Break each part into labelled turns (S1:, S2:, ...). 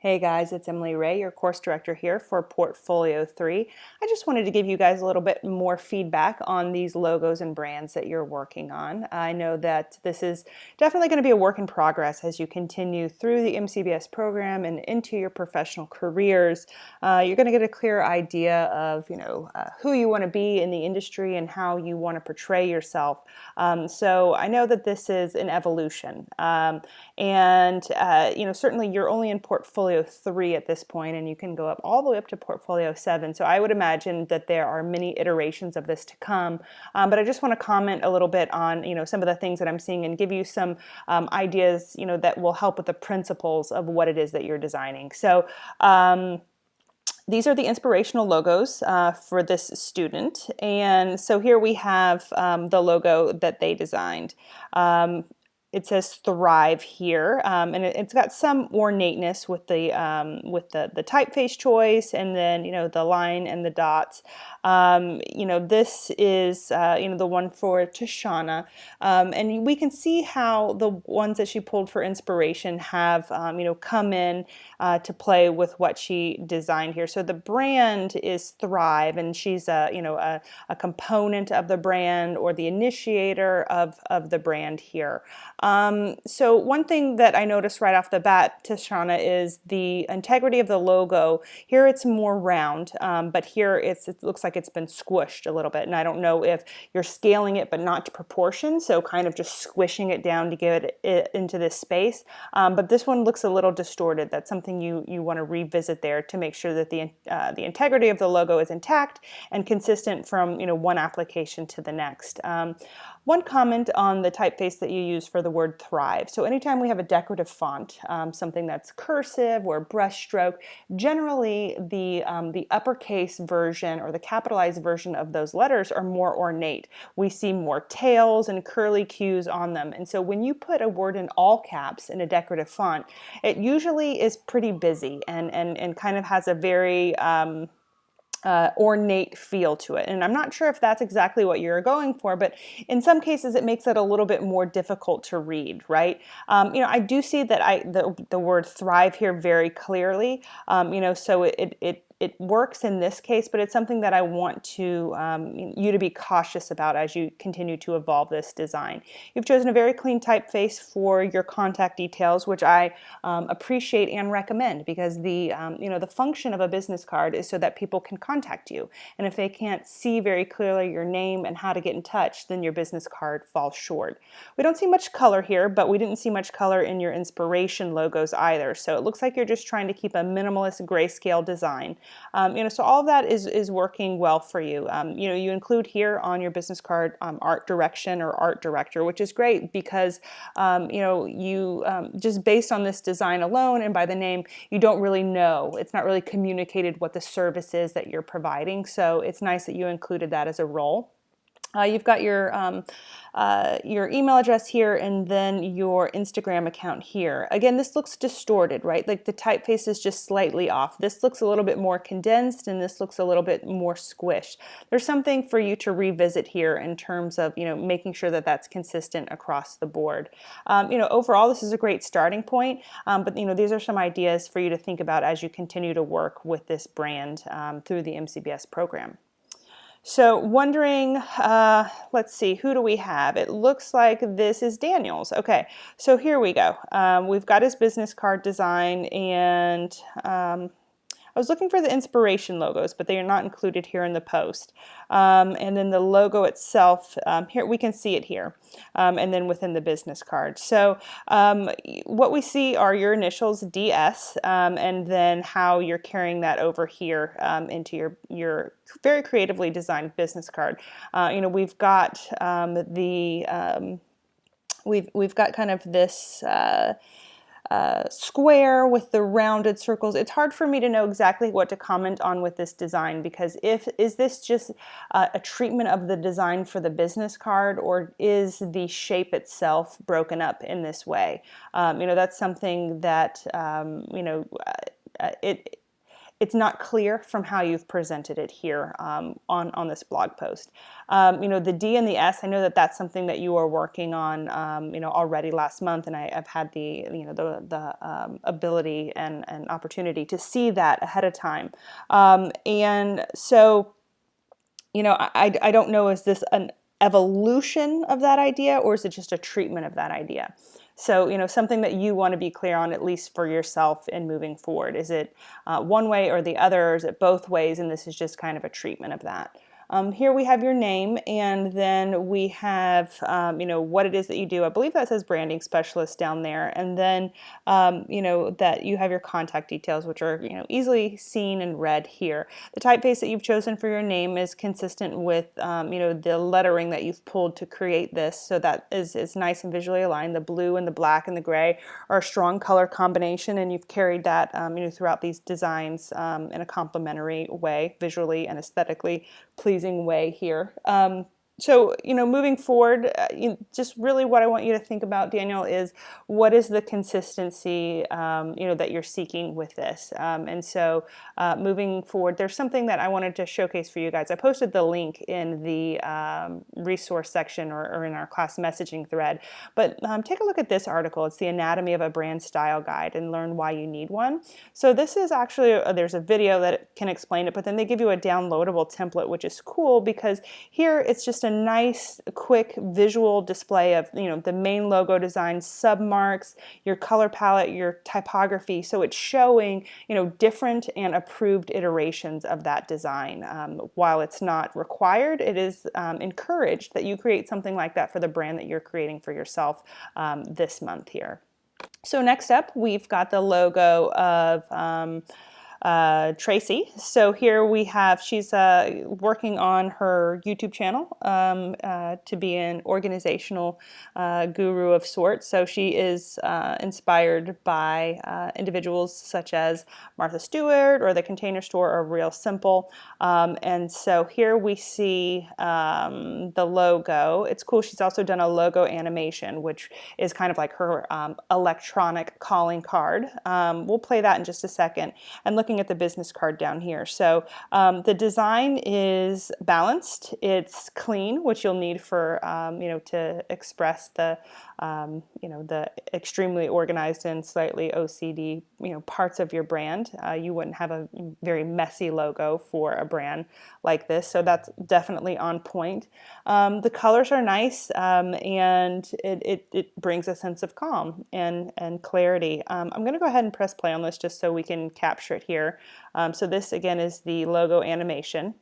S1: Hey guys, it's Emily Ray, your course director here for Portfolio 3. I just wanted to give you guys a little bit more feedback on these logos and brands that you're working on. I know that this is definitely going to be a work in progress as you continue through the MCBS program and into your professional careers. You're going to get a clear idea of, who you want to be in the industry and how you want to portray yourself. So I know that this is an evolution. Certainly you're only in Portfolio 3 at this point, and you can go up all the way up to Portfolio 7. So I would imagine that there are many iterations of this to come. But I just want to comment a little bit on, some of the things that I'm seeing and give you some ideas, that will help with the principles of what it is that you're designing. So these are the inspirational logos for this student. And so here we have the logo that they designed. It says Thrive here, and it's got some ornateness with the typeface choice, and then the line and the dots. This is the one for Tashana, and we can see how the ones that she pulled for inspiration have come in to play with what she designed here. So the brand is Thrive, and she's a component of the brand or the initiator of the brand here. So one thing that I noticed right off the bat, Tashana, is the integrity of the logo. Here it's more round, but here it looks like it's been squished a little bit. And I don't know if you're scaling it but not to proportion, so kind of just squishing it down to get it into this space. But this one looks a little distorted. That's something you want to revisit there to make sure that the integrity of the logo is intact and consistent from one application to the next. One comment on the typeface that you use for the word Thrive. So anytime we have a decorative font, something that's cursive or brushstroke, generally the uppercase version or the capitalized version of those letters are more ornate. We see more tails and curly cues on them. And so when you put a word in all caps in a decorative font, it usually is pretty busy and kind of has a very ornate feel to it. And I'm not sure if that's exactly what you're going for, but in some cases it makes it a little bit more difficult to read, right? I do see that the word Thrive here very clearly, so it works in this case, but it's something that I want to you to be cautious about as you continue to evolve this design. You've chosen a very clean typeface for your contact details, which I appreciate and recommend, because the function of a business card is so that people can contact you. And if they can't see very clearly your name and how to get in touch, then your business card falls short. We don't see much color here, but we didn't see much color in your inspiration logos either. So it looks like you're just trying to keep a minimalist grayscale design. So all of that is working well for you. You include here on your business card art direction or art director, which is great because just based on this design alone and by the name, you don't really know. It's not really communicated what the service is that you're providing. So it's nice that you included that as a role. You've got your email address here and then your Instagram account here. Again, this looks distorted, right? Like the typeface is just slightly off. This looks a little bit more condensed and this looks a little bit more squished. There's something for you to revisit here in terms of, making sure that that's consistent across the board. Overall, this is a great starting point, but these are some ideas for you to think about as you continue to work with this brand through the MCBS program. So wondering, let's see, who do we have? It looks like this is Daniel's. Okay, so here we go. We've got his business card design, and I was looking for the inspiration logos, but they are not included here in the post. And then the logo itself, here we can see it here, and then within the business card. So what we see are your initials, DS, and then how you're carrying that over here into your very creatively designed business card. We've got we've got kind of this square with the rounded circles. It's hard for me to know exactly what to comment on with this design, because is this just a treatment of the design for the business card, or is the shape itself broken up in this way? That's something that it's not clear from how you've presented it here on this blog post. The D and the S, I know that that's something that you are working on, already last month, and I've had the ability and opportunity to see that ahead of time. And so, I don't know, is this an evolution of that idea, or is it just a treatment of that idea? So, something that you want to be clear on, at least for yourself in moving forward. Is it one way or the other? Is it both ways? And this is just kind of a treatment of that. Here we have your name, and then we have, what it is that you do. I believe that says branding specialist down there. And then, that you have your contact details, which are, easily seen and read here. The typeface that you've chosen for your name is consistent with, the lettering that you've pulled to create this. So that is nice and visually aligned. The blue and the black and the gray are a strong color combination, and you've carried that, throughout these designs in a complementary way, visually and aesthetically pleasing way here. So, moving forward, just really what I want you to think about, Daniel, is what is the consistency, that you're seeking with this. And so moving forward, there's something that I wanted to showcase for you guys. I posted the link in the resource section or in our class messaging thread. But take a look at this article. It's the Anatomy of a Brand Style Guide, and learn why you need one. So this is actually, there's a video that can explain it, but then they give you a downloadable template, which is cool because here it's just a nice, quick visual display of, the main logo design, submarks, your color palette, your typography. So it's showing, different and approved iterations of that design. While it's not required, it is encouraged that you create something like that for the brand that you're creating for yourself this month here. So next up, we've got the logo of Tracy. So here we have, she's working on her YouTube channel to be an organizational guru of sorts. So she is inspired by individuals such as Martha Stewart or The Container Store or Real Simple. And so here we see the logo. It's cool. She's also done a logo animation, which is kind of like her electronic calling card. We'll play that in just a second. And looking at the business card down here. So the design is balanced. It's clean, which you'll need for, to express the, the extremely organized and slightly OCD, parts of your brand. You wouldn't have a very messy logo for a brand like this. So that's definitely on point. The colors are nice, and it brings a sense of calm and clarity. I'm going to go ahead and press play on this just so we can capture it here. So this again is the logo animation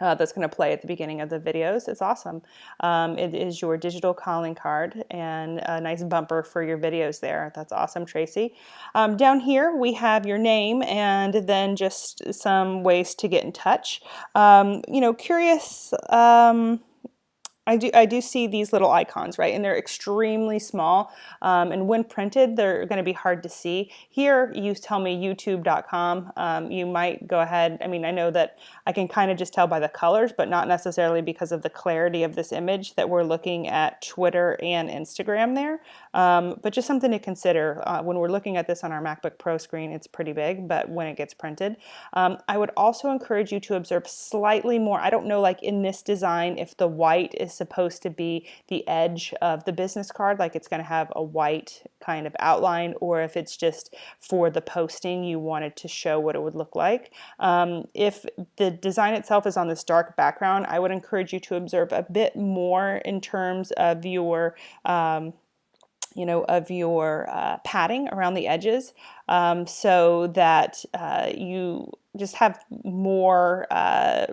S1: that's going to play at the beginning of the videos. It's awesome. It is your digital calling card and a nice bumper for your videos there. That's awesome, Tracy. Down here we have your name and then just some ways to get in touch. Curious. I do see these little icons, right? And they're extremely small. And when printed, they're going to be hard to see. Here, you tell me youtube.com. You might go ahead. I mean, I know that I can kind of just tell by the colors, but not necessarily because of the clarity of this image that we're looking at Twitter and Instagram there. But just something to consider. When we're looking at this on our MacBook Pro screen, it's pretty big, but when it gets printed. I would also encourage you to observe slightly more. I don't know, like in this design, if the white is supposed to be the edge of the business card, like it's going to have a white kind of outline, or if it's just for the posting you wanted to show what it would look like. If the design itself is on this dark background, I would encourage you to observe a bit more in terms of your padding around the edges, so that you just have more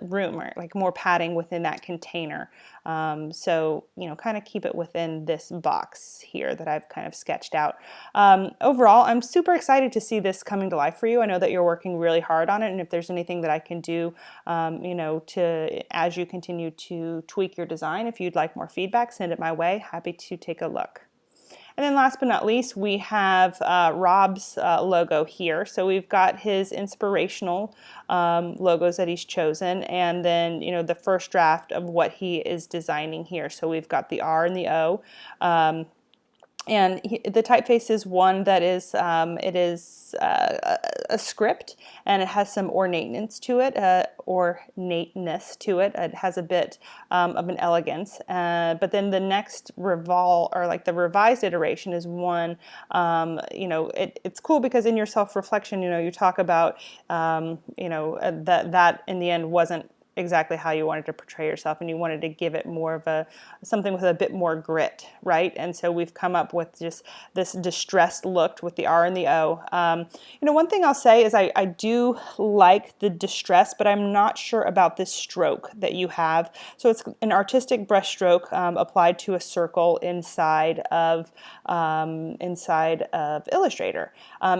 S1: room, or like more padding within that container. So, kind of keep it within this box here that I've kind of sketched out. Overall, I'm super excited to see this coming to life for you. I know that you're working really hard on it, and if there's anything that I can do, as you continue to tweak your design, if you'd like more feedback, send it my way. Happy to take a look. And then last but not least, we have Rob's logo here. So we've got his inspirational logos that he's chosen, and then the first draft of what he is designing here. So we've got the R and the O. And the typeface is one that is it is a script, and it has some ornateness to it, It has a bit of an elegance. But then the next the revised iteration is one. It's cool because in your self-reflection, you talk about that in the end wasn't exactly how you wanted to portray yourself, and you wanted to give it more of a something with a bit more grit, right? And so we've come up with just this distressed look with the R and the O. One thing I'll say is I do like the distress, but I'm not sure about this stroke that you have. So it's an artistic brush stroke applied to a circle inside of Illustrator.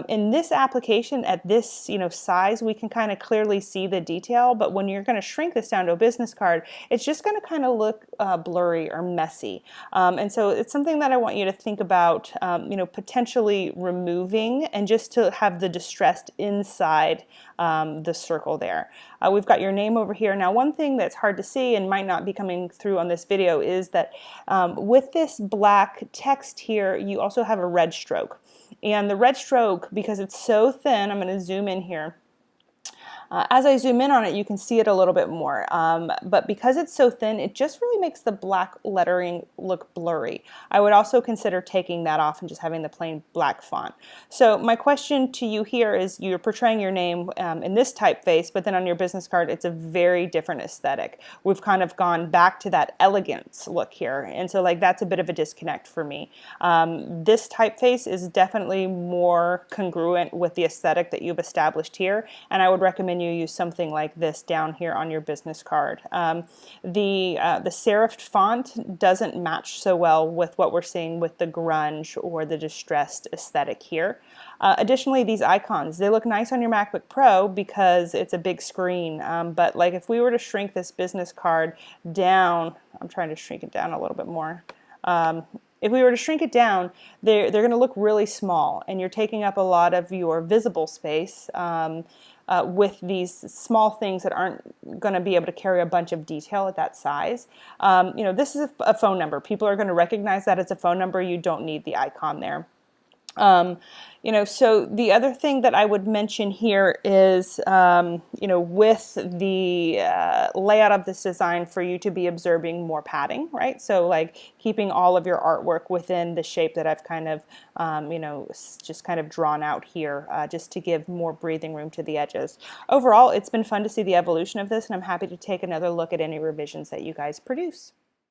S1: In this application at this size, we can kind of clearly see the detail, but when you're going to shrink this down to a business card, it's just going to kind of look blurry or messy. And so it's something that I want you to think about, potentially removing, and just to have the distressed inside the circle there. We've got your name over here. Now, one thing that's hard to see and might not be coming through on this video is that with this black text here, you also have a red stroke. And the red stroke, because it's so thin, I'm going to zoom in here. As I zoom in on it, you can see it a little bit more, but because it's so thin, it just really makes the black lettering look blurry. I would also consider taking that off and just having the plain black font. So my question to you here is, you're portraying your name in this typeface, but then on your business card, it's a very different aesthetic. We've kind of gone back to that elegance look here, and so that's a bit of a disconnect for me. This typeface is definitely more congruent with the aesthetic that you've established here, and I would recommend you use something like this down here on your business card. The serifed font doesn't match so well with what we're seeing with the grunge or the distressed aesthetic here. Additionally, these icons, they look nice on your MacBook Pro because it's a big screen, but if we were to shrink this business card down, I'm trying to shrink it down a little bit more. If we were to shrink it down, they're going to look really small, and you're taking up a lot of your visible space with these small things that aren't going to be able to carry a bunch of detail at that size. This is a phone number. People are going to recognize that it's a phone number. You don't need the icon there. So the other thing that I would mention here is, with the layout of this design, for you to be observing more padding, right? So keeping all of your artwork within the shape that I've kind of, just kind of drawn out here, just to give more breathing room to the edges. Overall, it's been fun to see the evolution of this, and I'm happy to take another look at any revisions that you guys produce.